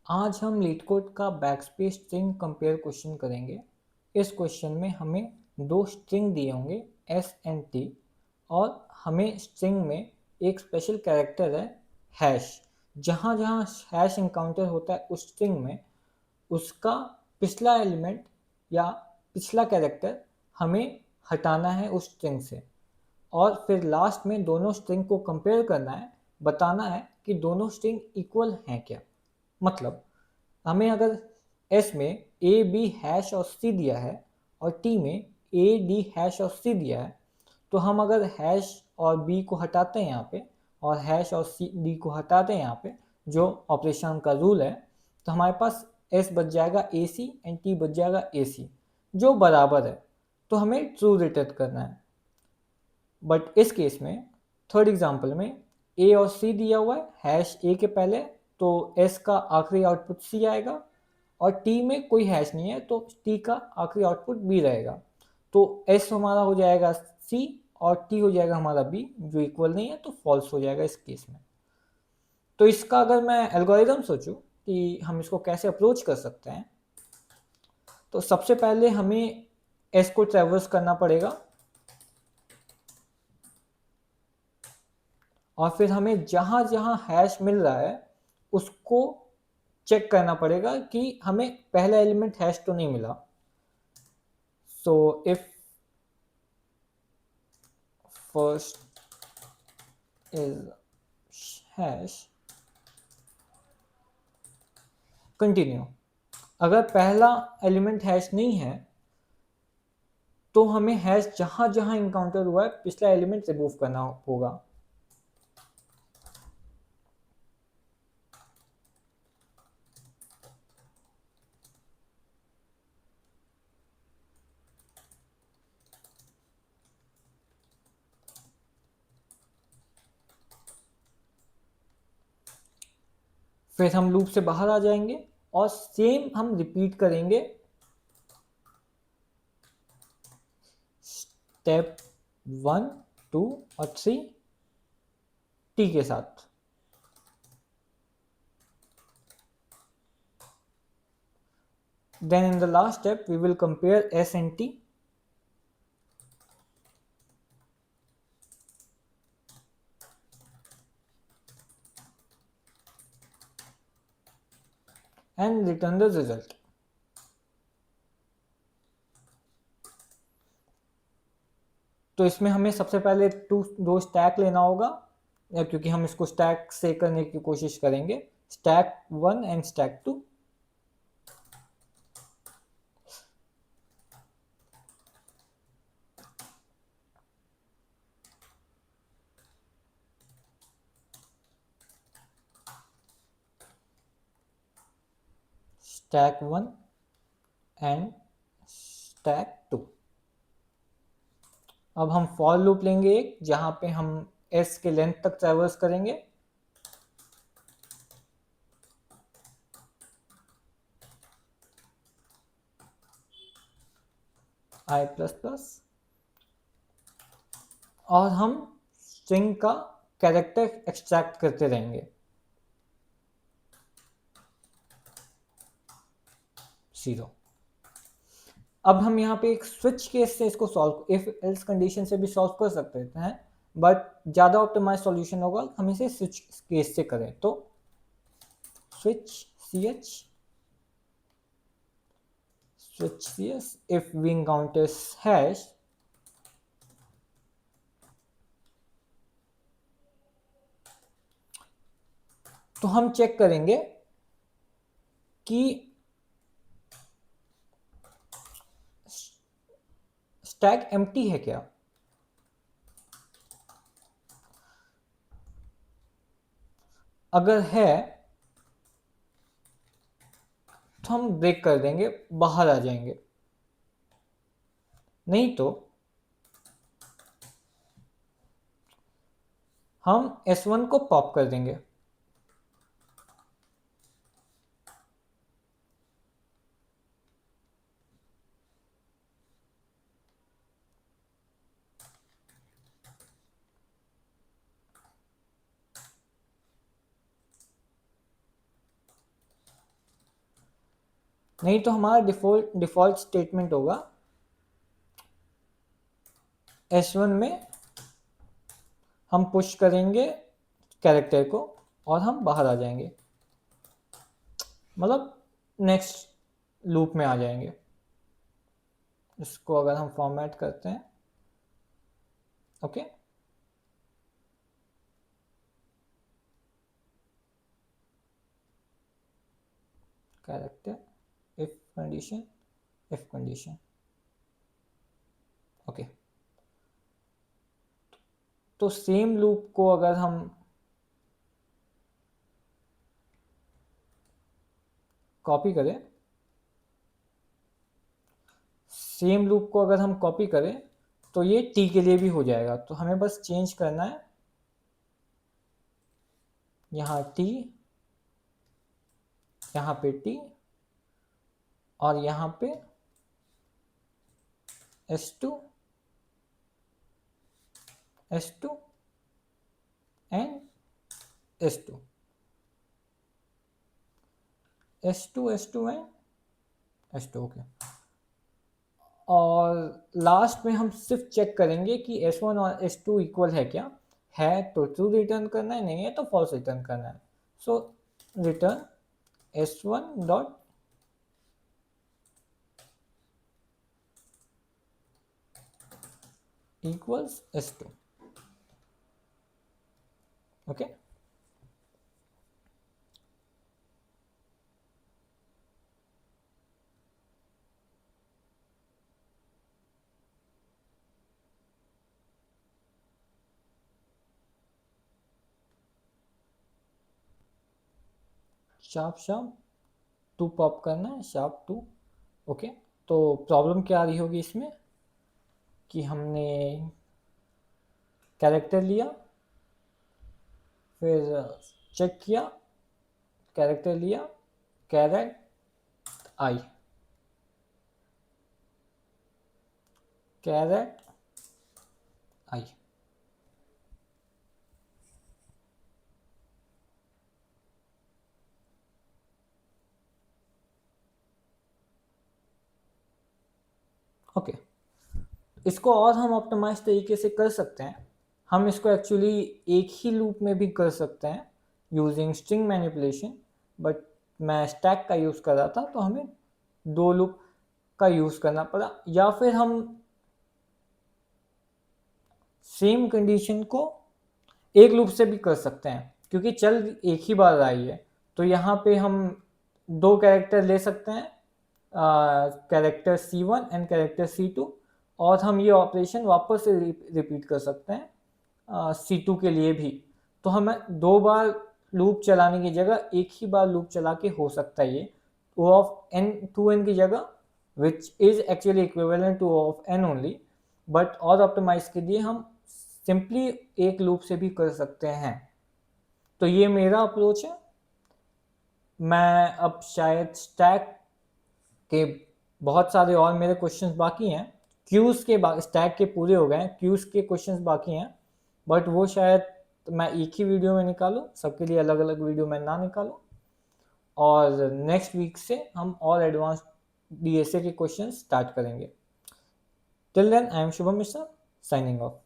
आज हम लीडकोड का बैकस्पेस स्ट्रिंग कंपेयर क्वेश्चन करेंगे। इस क्वेश्चन में हमें दो स्ट्रिंग दिए होंगे एस एंड टी, और हमें स्ट्रिंग में एक स्पेशल कैरेक्टर है हैश। जहाँ जहाँ हैश इनकाउंटर होता है उस स्ट्रिंग में उसका पिछला एलिमेंट या पिछला कैरेक्टर हमें हटाना है उस स्ट्रिंग से, और फिर लास्ट में दोनों स्ट्रिंग को कंपेयर करना है, बताना है कि दोनों स्ट्रिंग इक्वल हैं क्या। मतलब हमें अगर एस में ए बी हैश और सी दिया है और टी में ए डी हैश और सी दिया है, तो हम अगर हैश और बी को हटाते हैं यहाँ पे और हैश और सी डी को हटाते हैं यहाँ पे, जो ऑपरेशन का रूल है, तो हमारे पास एस बच जाएगा ए सी एंड टी बच जाएगा ए सी, जो बराबर है। तो हमें ट्रू रिटर्न करना है। बट इस केस में थर्ड एग्जांपल में ए और सी दिया हुआ है, हैश ए के पहले, तो एस का आखिरी आउटपुट सी आएगा, और टी में कोई हैश नहीं है तो टी का आखिरी आउटपुट बी रहेगा। तो एस हमारा हो जाएगा सी और टी हो जाएगा हमारा बी, जो इक्वल नहीं है तो फॉल्स हो जाएगा इस केस में। तो इसका अगर मैं एल्गोरिदम सोचूं कि हम इसको कैसे अप्रोच कर सकते हैं, तो सबसे पहले हमें एस को ट्रेवर्स करना पड़ेगा, और फिर हमें जहां जहां हैश मिल रहा है उसको चेक करना पड़ेगा कि हमें पहला एलिमेंट हैश तो नहीं मिला। So if first is hash continue, अगर पहला एलिमेंट हैश नहीं है तो हमें हैश जहां जहां इंकाउंटर हुआ है पिछला एलिमेंट रिमूव करना होगा। फिर हम लूप से बाहर आ जाएंगे और सेम हम रिपीट करेंगे स्टेप 1, 2 और 3 टी के साथ। Then in the last step we will compare S and T, and return the result. तो इसमें हमें सबसे पहले दो स्टैक लेना होगा, क्योंकि हम इसको स्टैक से करने की कोशिश करेंगे। Stack 1 and stack 2। Stack 1 and stack 2। अब हम फॉर लूप लेंगे एक, जहां पे हम एस के लेंथ तक ट्रेवर्स करेंगे। आई प्लस प्लस, और हम स्ट्रिंग का कैरेक्टर एक्सट्रैक्ट करते रहेंगे 0। अब हम यहाँ पे एक स्विच केस से इसको सॉल्व, इफ एल्स कंडीशन से भी सॉल्व कर सकते हैं, बट ज़्यादा ऑप्टिमाइज सॉल्यूशन होगा हम इसे स्विच केस से करें। तो switch cs if we encounters hash, तो हम चेक करेंगे कि स्टैक एम्प्टी है क्या। अगर है तो हम ब्रेक कर देंगे, बाहर आ जाएंगे, नहीं तो हम S1 को पॉप कर देंगे। नहीं तो हमारा डिफ़ॉल्ट स्टेटमेंट होगा S1 में हम पुश करेंगे कैरेक्टर को और हम बाहर आ जाएंगे, मतलब नेक्स्ट लूप में आ जाएंगे। इसको अगर हम फॉर्मेट करते हैं, okay, character if condition, okay. तो सेम लूप को अगर हम कॉपी करें, तो ये t के लिए भी हो जाएगा। तो हमें बस चेंज करना है, यहाँ t, यहाँ पे t और यहाँ पे S2 and S2 and S2, okay. और लास्ट में हम सिर्फ चेक करेंगे कि S1 और S2 इक्वल है क्या, है तो ट्रू रिटर्न करना है, नहीं है तो फॉल्स रिटर्न करना है। So return S1 dot equals S2, okay. Sharp 2 pop करना है, शार्प 2, ओके। तो प्रॉब्लम क्या आ रही होगी इसमें कि हमने कैरेक्टर लिया, फिर चेक किया, कैरेक्टर लिया, कैरेट आई, कैरेट आई, ओके। इसको और हम ऑप्टिमाइज तरीके से कर सकते हैं। हम इसको एक्चुअली एक ही लूप में भी कर सकते हैं यूजिंग स्ट्रिंग मैनिपुलेशन, बट मैं स्टैक का यूज़ कर रहा था तो हमें 2 लूप का यूज़ करना पड़ा। या फिर हम सेम कंडीशन को एक लूप से भी कर सकते हैं, क्योंकि चल एक ही बार आई है। तो यहाँ पे हम 2 कैरेक्टर ले सकते हैं, character C1 and character C2, और हम ये ऑपरेशन वापस से रिपीट कर सकते हैं C2 के लिए भी। तो हमें 2 बार लूप चलाने की जगह एक ही बार लूप चला के हो सकता है ये O ऑफ n 2n की जगह, which is actually equivalent to O of n only, but और ऑप्टिमाइज के लिए हम सिंपली एक लूप से भी कर सकते हैं। तो ये मेरा अप्रोच है। मैं अब शायद स्टैक के बहुत सारे और मेरे क्वेश्चंस बाकी हैं, क्यूज़ के स्टैक के पूरे हो गए हैं, क्यूज़ के क्वेश्चंस बाकी हैं, बट वो शायद मैं एक ही वीडियो में निकालूं, सबके लिए अलग अलग वीडियो में ना निकालूं। और नेक्स्ट वीक से हम और एडवांस DSA के क्वेश्चंस स्टार्ट करेंगे। Till then I am Shubham Mishra, signing of.